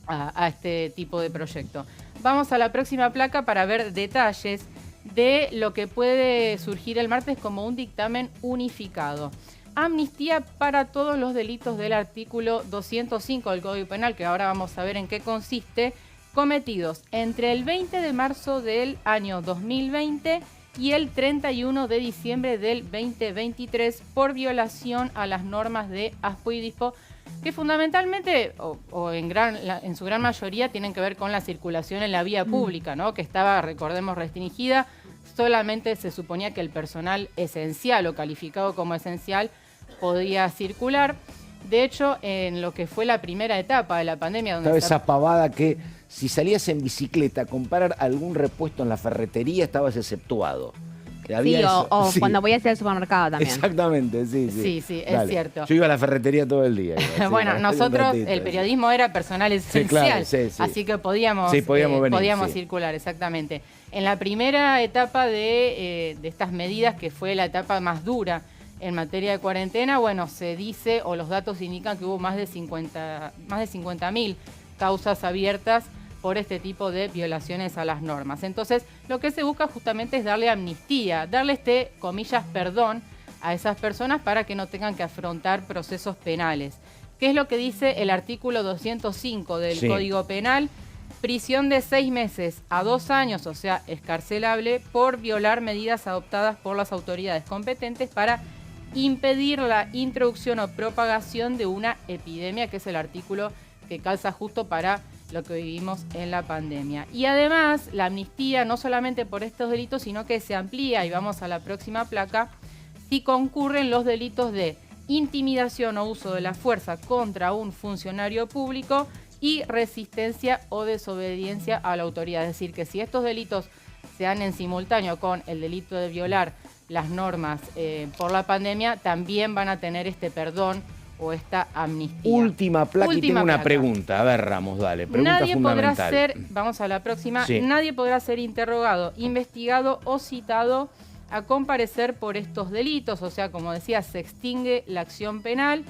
a este tipo de proyecto. Vamos a la próxima placa para ver detalles de lo que puede surgir el martes como un dictamen unificado. Amnistía para todos los delitos del artículo 205 del Código Penal, que ahora vamos a ver en qué consiste, cometidos entre el 20 de marzo del año 2020 y el 31 de diciembre del 2023 por violación a las normas de ASPO y DISPO, que fundamentalmente o en su gran mayoría tienen que ver con la circulación en la vía pública, ¿no?, que estaba, recordemos, restringida. Solamente se suponía que el personal esencial o calificado como esencial podía circular. De hecho, en lo que fue la primera etapa de la pandemia, donde estaba esa pavada que si salías en bicicleta a comprar algún repuesto en la ferretería estabas exceptuado. Sí, cuando voy hacia el supermercado también. Exactamente, sí. Sí, es cierto. Yo iba a la ferretería todo el día. Bueno, nosotros, el periodismo era personal esencial, así que podíamos circular, exactamente. En la primera etapa de estas medidas, que fue la etapa más dura en materia de cuarentena, bueno, se dice, o los datos indican que hubo más de 50.000 causas abiertas por este tipo de violaciones a las normas. Entonces, lo que se busca justamente es darle amnistía, darle comillas, perdón a esas personas para que no tengan que afrontar procesos penales. ¿Qué es lo que dice el artículo 205 del Código Penal? Prisión de 6 meses a 2 años, o sea, excarcelable, por violar medidas adoptadas por las autoridades competentes para impedir la introducción o propagación de una epidemia, que es el artículo que calza justo para lo que vivimos en la pandemia. Y además, la amnistía no solamente por estos delitos, sino que se amplía, y vamos a la próxima placa, si concurren los delitos de intimidación o uso de la fuerza contra un funcionario público y resistencia o desobediencia a la autoridad. Es decir, que si estos delitos se dan en simultáneo con el delito de violar las normas por la pandemia, también van a tener este perdón o esta amnistía. Última placa y tengo una pregunta. A ver, Ramos, dale. Pregunta fundamental. Vamos a la próxima. Nadie podrá ser interrogado, investigado o citado a comparecer por estos delitos. O sea, como decía, se extingue la acción penal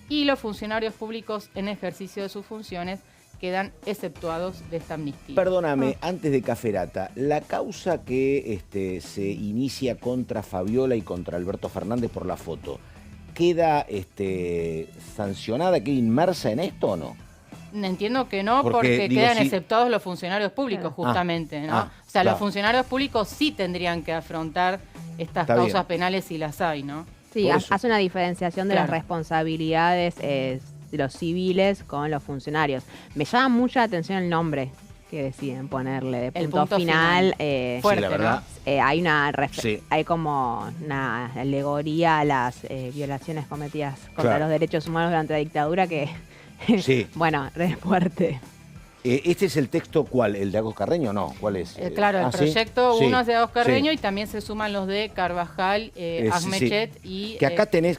y los funcionarios públicos en ejercicio de sus funciones quedan exceptuados de esta amnistía. Perdóname, antes de Caferata, la causa que se inicia contra Fabiola y contra Alberto Fernández por la foto, queda sancionada, queda inmersa en esto o no? Entiendo que no, porque quedan exceptados los funcionarios públicos, justamente, ¿no? O sea, los funcionarios públicos sí tendrían que afrontar estas causas penales si las hay, ¿no? Sí, hace una diferenciación de las responsabilidades de los civiles con los funcionarios. Me llama mucha la atención el nombre que deciden ponerle de punto final. Fuerte, la verdad. ¿no? Hay como una alegoría a las violaciones cometidas contra los derechos humanos durante la dictadura que, bueno, re fuerte. ¿Este es el texto cuál? ¿El de Agos Carreño? No, ¿cuál es? Claro, el proyecto uno es de Agos Carreño y también se suman los de Carvajal, Ahmechet y... Que acá tenés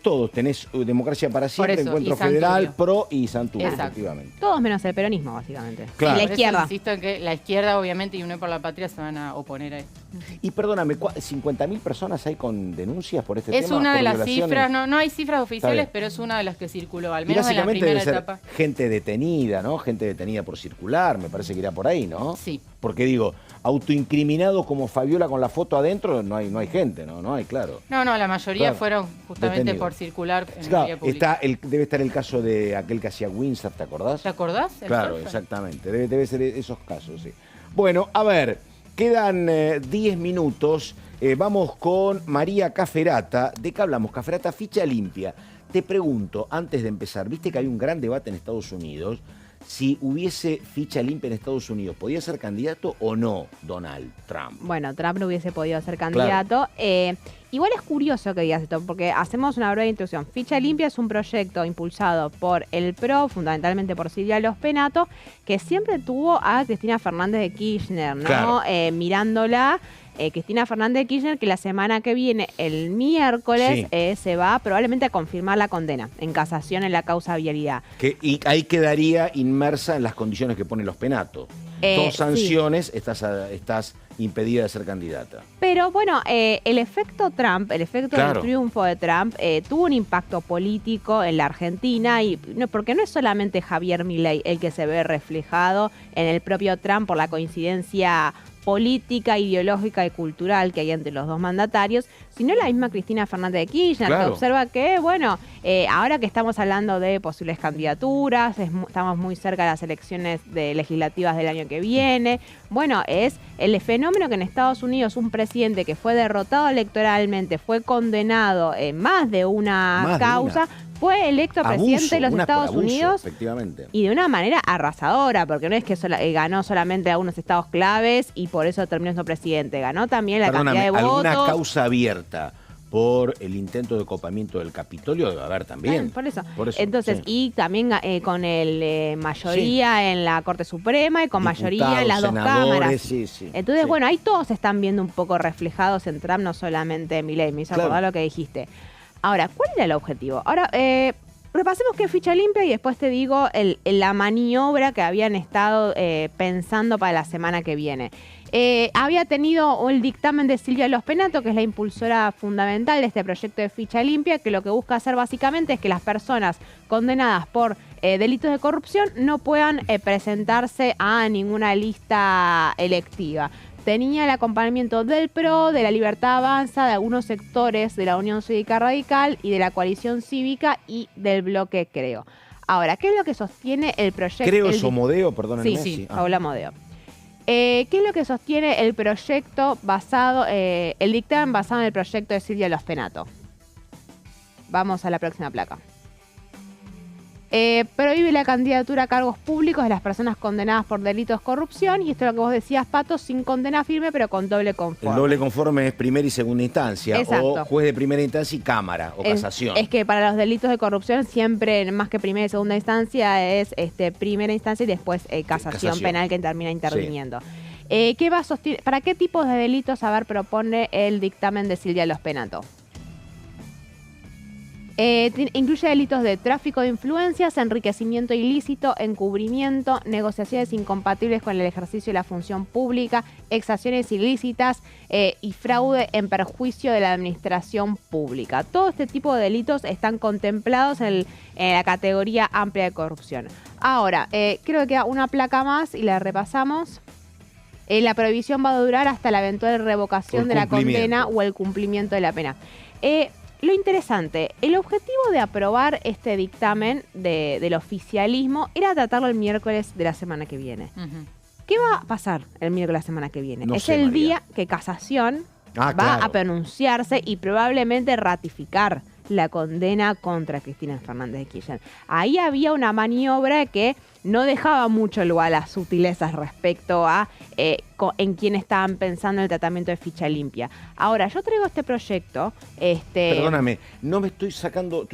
todos. Tenés Democracia para Siempre, Encuentro Federal, PRO y Santullio, efectivamente. Todos menos el peronismo, básicamente. Claro. Y la izquierda. Insisto en que la izquierda, obviamente, y Unión por la Patria se van a oponer a esto. Y perdóname, 50.000 personas hay con denuncias por este tema. Es una de las cifras, no hay cifras oficiales, pero es una de las que circuló, al menos en la primera etapa. Gente detenida, ¿no? Gente detenida por circular, me parece que irá por ahí, ¿no? Sí. Porque digo, autoincriminados como Fabiola con la foto adentro, no hay gente, ¿no? No hay, claro. No, la mayoría fueron justamente detenidos por circular en la vía pública. Debe estar el caso de aquel que hacía Windsor, ¿te acordás? ¿Te acordás? Claro, exactamente. Debe ser esos casos, sí. Bueno, a ver, quedan 10 minutos. Vamos con María Cafferata. ¿De qué hablamos? Cafferata, ficha limpia. Te pregunto, antes de empezar, viste que hay un gran debate en Estados Unidos. Si hubiese ficha limpia en Estados Unidos, ¿podía ser candidato o no Donald Trump? Bueno, Trump no hubiese podido ser candidato. Claro. Igual es curioso que digas esto, porque hacemos una breve introducción. Ficha Limpia es un proyecto impulsado por el PRO, fundamentalmente por Silvia Lospenato, que siempre tuvo a Cristina Fernández de Kirchner, ¿no? Claro. Mirándola. Cristina Fernández de Kirchner, que la semana que viene, el miércoles, se va probablemente a confirmar la condena en casación en la causa vialidad. Y ahí quedaría inmersa en las condiciones que pone Lospenato. Dos sanciones, estás impedida de ser candidata. Pero bueno, el efecto Trump, el efecto del triunfo de Trump, tuvo un impacto político en la Argentina, porque no es solamente Javier Milei el que se ve reflejado en el propio Trump por la coincidencia política, ideológica y cultural que hay entre los dos mandatarios, sino la misma Cristina Fernández de Kirchner, que observa que, bueno, ahora que estamos hablando de posibles candidaturas, estamos muy cerca de las elecciones legislativas del año que viene, bueno, es el fenómeno que en Estados Unidos un presidente que fue derrotado electoralmente, fue condenado en más de una causa, fue electo presidente de los Estados Unidos y de una manera arrasadora, porque no es que ganó solamente algunos estados claves y por eso terminó siendo presidente, ganó también la cantidad de votos. ¿Alguna causa abierta por el intento de copamiento del Capitolio debe haber también? Por eso. Entonces, y también con mayoría en la Corte Suprema y con mayoría en las dos cámaras. Entonces, bueno, ahí todos están viendo un poco reflejados en Trump, no solamente Milei. Me hizo acordar lo que dijiste. Ahora, ¿cuál era el objetivo? Ahora, repasemos qué es ficha limpia y después te digo la maniobra que habían estado pensando para la semana que viene. Había tenido el dictamen de Silvia Lospenato, que es la impulsora fundamental de este proyecto de ficha limpia, que lo que busca hacer básicamente es que las personas condenadas por delitos de corrupción no puedan presentarse a ninguna lista electiva. Tenía el acompañamiento del PRO, de la Libertad Avanza, de algunos sectores de la Unión Cívica Radical y de la Coalición Cívica y del bloque Creo. Ahora, ¿qué es lo que sostiene el proyecto? Creo es Amodeo, perdónenme. Sí, Paula Amodeo. ¿Qué es lo que sostiene el proyecto el dictamen basado en el proyecto de Silvia Lospenato? Vamos a la próxima placa. Prohíbe la candidatura a cargos públicos de las personas condenadas por delitos de corrupción, y esto es lo que vos decías, Pato, sin condena firme, pero con doble conforme. El doble conforme es primera y segunda instancia, exacto, o juez de primera instancia y cámara, o casación. Es que para los delitos de corrupción siempre, más que primera y segunda instancia, es primera instancia y después casación penal que termina interviniendo. ¿Qué va a sostener? ¿Para qué tipos de delitos, propone el dictamen de Silvia Lospenato? Incluye delitos de tráfico de influencias, enriquecimiento ilícito, encubrimiento, negociaciones incompatibles con el ejercicio de la función pública, exacciones ilícitas y fraude en perjuicio de la administración pública. Todo este tipo de delitos están contemplados en la categoría amplia de corrupción. Ahora, creo que queda una placa más y la repasamos. La prohibición va a durar hasta la eventual revocación de la condena o el cumplimiento de la pena. lo interesante, el objetivo de aprobar este dictamen del oficialismo era tratarlo el miércoles de la semana que viene. ¿Qué va a pasar el miércoles de la semana que viene? Es el día que Casación va a pronunciarse y probablemente ratificar la condena contra Cristina Fernández de Kirchner. Ahí había una maniobra que no dejaba mucho lugar a las sutilezas respecto a en quién estaban pensando el tratamiento de ficha limpia. Ahora, yo traigo este proyecto. Perdóname, no me estoy sacando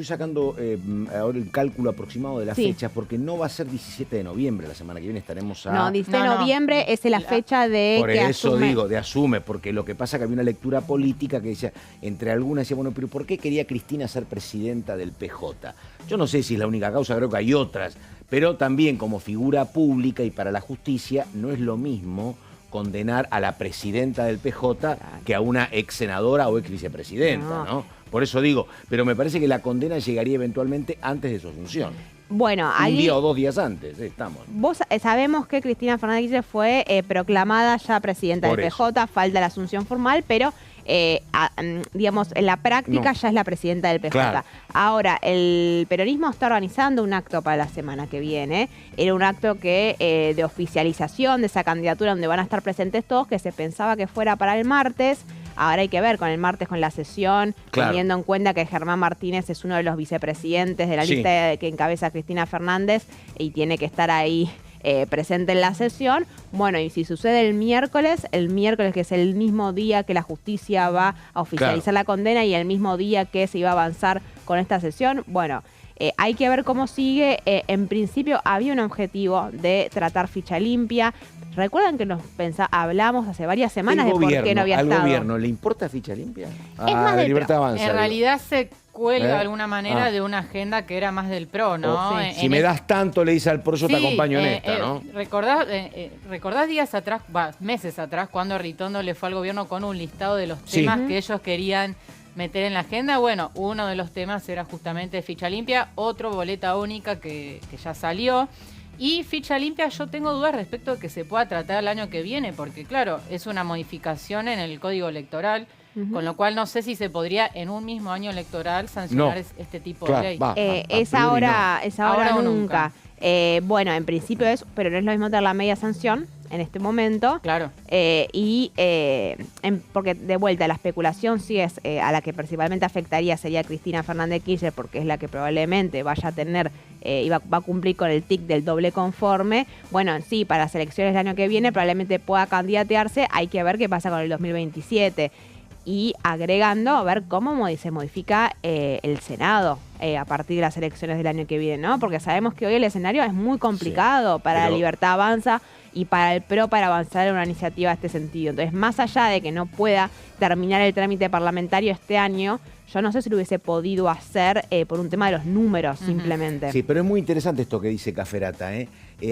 ahora el cálculo aproximado de las fechas, porque no va a ser 17 de noviembre, la semana que viene estaremos a... No, 17 de noviembre es la fecha de por eso digo, de asume, porque lo que pasa es que había una lectura política que decía, entre algunas decía, bueno, pero ¿por qué quería Cristina ser presidenta del PJ? Yo no sé si es la única causa, creo que hay otras, pero también como figura pública y para la justicia no es lo mismo condenar a la presidenta del PJ que a una ex senadora o ex vicepresidenta, ¿no? Por eso digo, pero me parece que la condena llegaría eventualmente antes de su asunción. Bueno, un día o 2 días antes, estamos. Vos sabemos que Cristina Fernández de Kirchner fue proclamada ya presidenta del PJ, falta la asunción formal, pero digamos, en la práctica ya es la presidenta del PJ. Claro. Ahora, el peronismo está organizando un acto para la semana que viene. Era un acto de oficialización de esa candidatura donde van a estar presentes todos, que se pensaba que fuera para el martes. Ahora hay que ver con el martes, con la sesión, teniendo en cuenta que Germán Martínez es uno de los vicepresidentes de la lista que encabeza Cristina Fernández y tiene que estar ahí presente en la sesión. Bueno, y si sucede el miércoles que es el mismo día que la justicia va a oficializar la condena y el mismo día que se iba a avanzar con esta sesión, bueno, hay que ver cómo sigue. En principio había un objetivo de tratar ficha limpia. ¿Recuerdan que hablamos hace varias semanas de por qué no había estado? ¿Al gobierno le importa ficha limpia? Más de Libertad Avanza. En realidad se cuelga de alguna manera de una agenda que era más del PRO, ¿no? Si me das tanto, le dice al PRO, yo te acompaño en esta, ¿no? ¿Recordás días atrás, meses atrás, cuando Ritondo le fue al gobierno con un listado de los temas que ellos querían meter en la agenda? Bueno, uno de los temas era justamente ficha limpia, otro boleta única que ya salió. Y ficha limpia, yo tengo dudas respecto de que se pueda tratar el año que viene, porque claro, es una modificación en el Código Electoral, con lo cual no sé si se podría en un mismo año electoral sancionar este tipo de ley. Es ahora o nunca. Bueno, en principio pero no es lo mismo tener la media sanción en este momento. Claro. Porque de vuelta la especulación sí es a la que principalmente afectaría sería Cristina Fernández de Kirchner, porque es la que probablemente vaya a tener va a cumplir con el tic del doble conforme. Bueno, sí, para las elecciones del año que viene probablemente pueda candidatearse. Hay que ver qué pasa con el 2027. Y agregando a ver cómo se modifica el Senado a partir de las elecciones del año que viene, ¿no? Porque sabemos que hoy el escenario es muy complicado para la Libertad Avanza y para el PRO para avanzar en una iniciativa de este sentido. Entonces, más allá de que no pueda terminar el trámite parlamentario este año, yo no sé si lo hubiese podido hacer por un tema de los números, simplemente. Sí, pero es muy interesante esto que dice Caferata,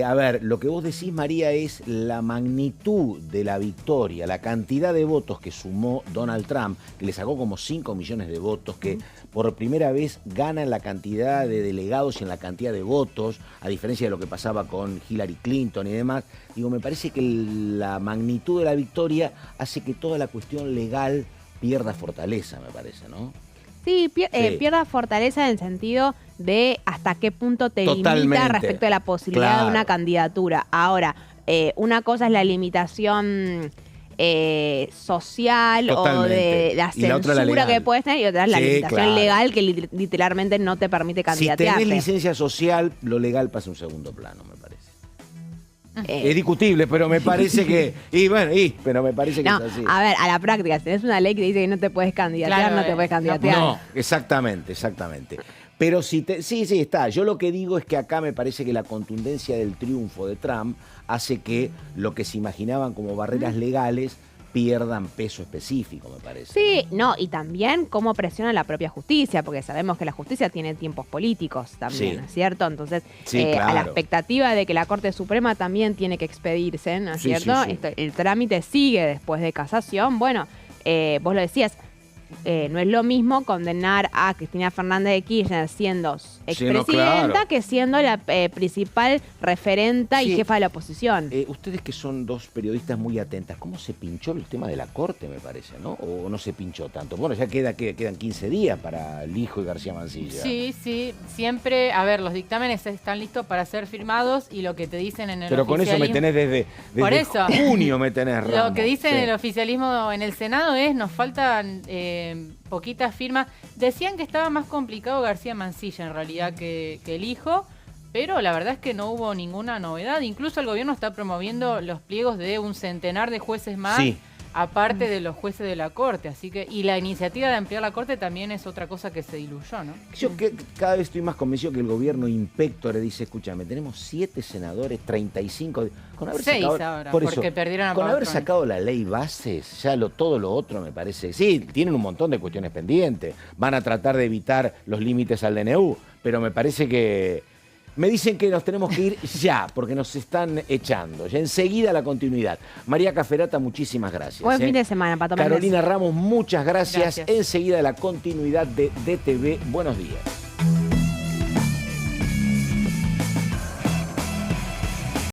a ver, lo que vos decís, María, es la magnitud de la victoria, la cantidad de votos que sumó Donald Trump, que le sacó como 5 millones de votos, que por primera vez gana en la cantidad de delegados y en la cantidad de votos, a diferencia de lo que pasaba con Hillary Clinton y demás. Digo, me parece que la magnitud de la victoria hace que toda la cuestión legal pierda fortaleza, me parece, ¿no? Sí, pierda fortaleza en el sentido de hasta qué punto te limita respecto a la posibilidad de una candidatura. Ahora, una cosa es la limitación social o de la censura que puedes tener, y otra es la limitación legal que literalmente no te permite candidatearte. Si tenés licencia social, lo legal pasa a un segundo plano, me parece. Es discutible, pero me parece que... pero me parece que es así. A ver, a la práctica, si tenés una ley que dice que no te puedes candidatear, no te puedes candidatear. No, exactamente. Pero sí, está. Yo lo que digo es que acá me parece que la contundencia del triunfo de Trump hace que lo que se imaginaban como barreras legales pierdan peso específico, me parece. Sí, y también cómo presiona la propia justicia, porque sabemos que la justicia tiene tiempos políticos también, ¿no es cierto? Entonces, a la expectativa de que la Corte Suprema también tiene que expedirse, ¿no es cierto? El trámite sigue después de casación. Bueno, vos lo decías, no es lo mismo condenar a Cristina Fernández de Kirchner siendo expresidenta claro. que siendo la principal referenta y jefa de la oposición. Ustedes que son dos periodistas muy atentas, ¿cómo se pinchó el tema de la Corte, me parece, ¿no? ¿O no se pinchó tanto? Bueno, ya quedan 15 días para Lijo y García Mansilla. Sí, siempre, a ver, los dictámenes están listos para ser firmados y lo que te dicen en el Pero con eso me tenés desde Por eso, junio me tenés, Ramos. Lo que dicen el oficialismo en el Senado es, nos faltan poquitas firmas. Decían que estaba más complicado García Mansilla en realidad que el Hijo, pero la verdad es que no hubo ninguna novedad. Incluso el gobierno está promoviendo los pliegos de un centenar de jueces más, aparte de los jueces de la Corte. Así que, y la iniciativa de ampliar la Corte también es otra cosa que se diluyó, ¿no? Yo cada vez estoy más convencido que el gobierno impectore dice, escúchame, tenemos 7 senadores, 35... Con haber 6 sacado, ahora, por porque eso, perdieron a con haber Pastrana. sacado la ley bases, ya todo lo otro me parece... Sí, tienen un montón de cuestiones pendientes. Van a tratar de evitar los límites al DNU, pero me parece que... Me dicen que nos tenemos que ir ya, porque nos están echando. Ya enseguida la continuidad. María Caferata, muchísimas gracias. Buen fin de semana, Pato. Carolina Ramos, muchas gracias. Enseguida la continuidad de DTV. Buenos días.